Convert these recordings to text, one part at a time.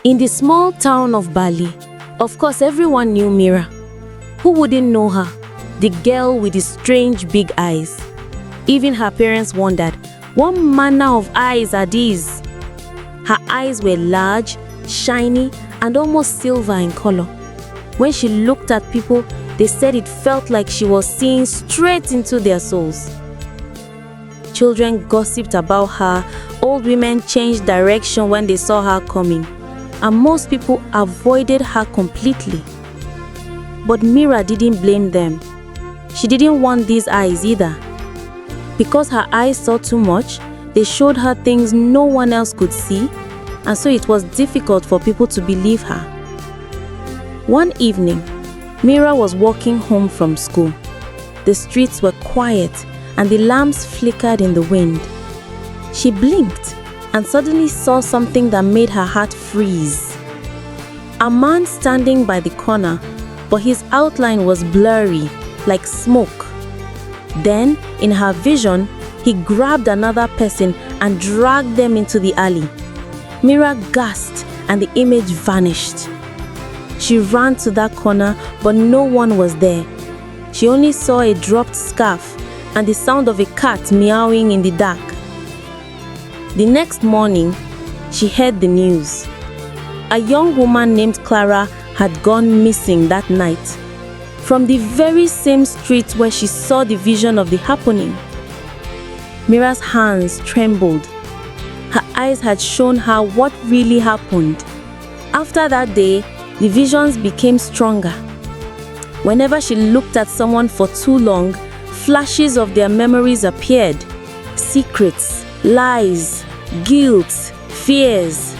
In the small town of Bali, of course everyone knew Mira. Who wouldn't know her? The girl with the strange big eyes. Even her parents wondered, what manner of eyes are these? Her eyes were large, shiny, and almost silver in color. When she looked at people, they said it felt like she was seeing straight into their souls. Children gossiped about her, old women changed direction when they saw her coming, and most people avoided her completely. But Mira didn't blame them. She didn't want these eyes either. Because her eyes saw too much, they showed her things no one else could see, and so it was difficult for people to believe her. One evening, Mira was walking home from school. The streets were quiet and the lamps flickered in the wind. She blinked and suddenly saw something that made her heart freeze. A man standing by the corner, but his outline was blurry, like smoke. Then, in her vision, he grabbed another person and dragged them into the alley. Mira gasped and the image vanished. She ran to that corner, but no one was there. She only saw a dropped scarf and the sound of a cat meowing in the dark. The next morning, she heard the news. A young woman named Clara had gone missing that night, from the very same street where she saw the vision of the happening. Mira's hands trembled. Her eyes had shown her what really happened. After that day, the visions became stronger. Whenever she looked at someone for too long, flashes of their memories appeared. Secrets, lies, guilt, fears.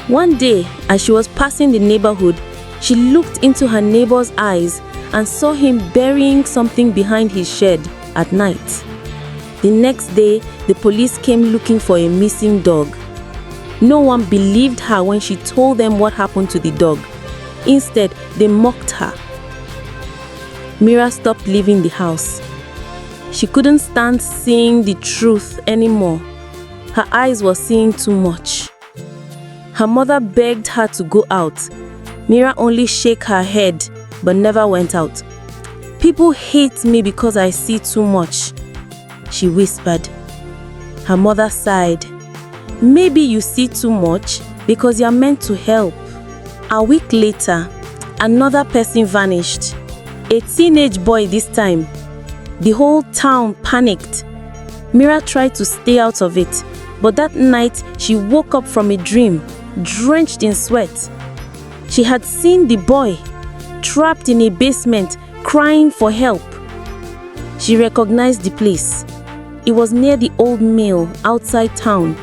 One day, as she was passing the neighborhood, she looked into her neighbor's eyes and saw him burying something behind his shed at night. The next day, the police came looking for a missing dog. No one believed her when she told them what happened to the dog. Instead, they mocked her. Mira stopped leaving the house. She couldn't stand seeing the truth anymore. Her eyes were seeing too much. Her mother begged her to go out. Mira only shook her head, but never went out. "People hate me because I see too much," she whispered. Her mother sighed. "Maybe you see too much because you're meant to help." A week later, another person vanished. A teenage boy this time. The whole town panicked. Mira tried to stay out of it, but that night she woke up from a dream, drenched in sweat. She had seen the boy, trapped in a basement, crying for help. She recognized the place. It was near the old mill outside town.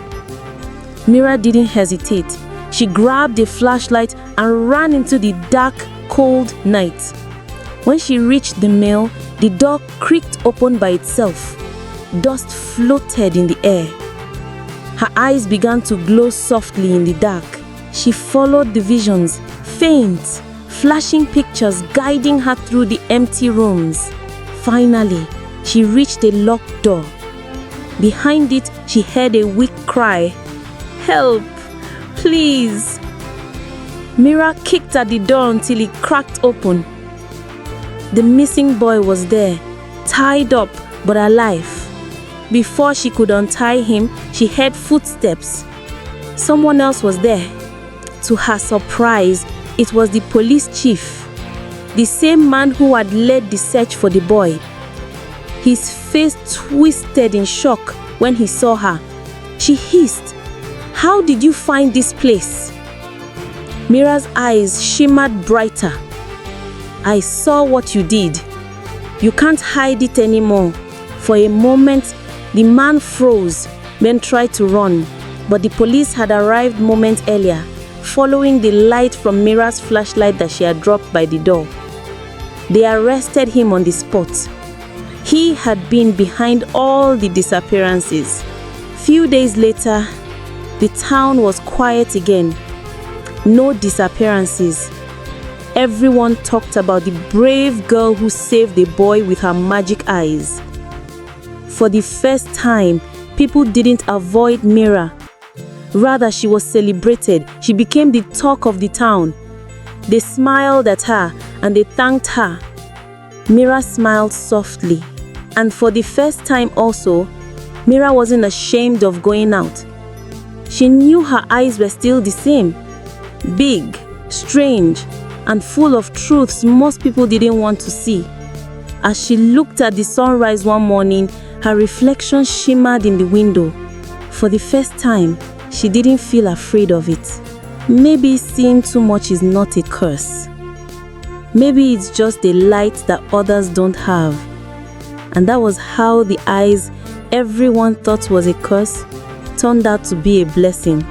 Mira didn't hesitate. She grabbed a flashlight and ran into the dark, cold night. When she reached the mill, the door creaked open by itself. Dust floated in the air. Her eyes began to glow softly in the dark. She followed the visions, faint, flashing pictures guiding her through the empty rooms. Finally, she reached a locked door. Behind it, she heard a weak cry. "Help! Please!" Mira kicked at the door until it cracked open. The missing boy was there, tied up but alive. Before she could untie him, she heard footsteps. Someone else was there. To her surprise, it was the police chief, the same man who had led the search for the boy. His face twisted in shock when he saw her. She hissed, "How did you find this place?" Mira's eyes shimmered brighter. "I saw what you did. You can't hide it anymore." For a moment, the man froze, then tried to run, but the police had arrived moments earlier, following the light from Mira's flashlight that she had dropped by the door. They arrested him on the spot. He had been behind all the disappearances. Few days later, the town was quiet again. No disappearances. Everyone talked about the brave girl who saved the boy with her magic eyes. For the first time, people didn't avoid Mira. Rather, she was celebrated. She became the talk of the town. They smiled at her and they thanked her. Mira smiled softly. And for the first time also, Mira wasn't ashamed of going out. She knew her eyes were still the same. Big, strange, and full of truths most people didn't want to see. As she looked at the sunrise one morning, her reflection shimmered in the window. For the first time, she didn't feel afraid of it. Maybe seeing too much is not a curse. Maybe it's just a light that others don't have. And that was how the eyes everyone thought was a curse turned out to be a blessing.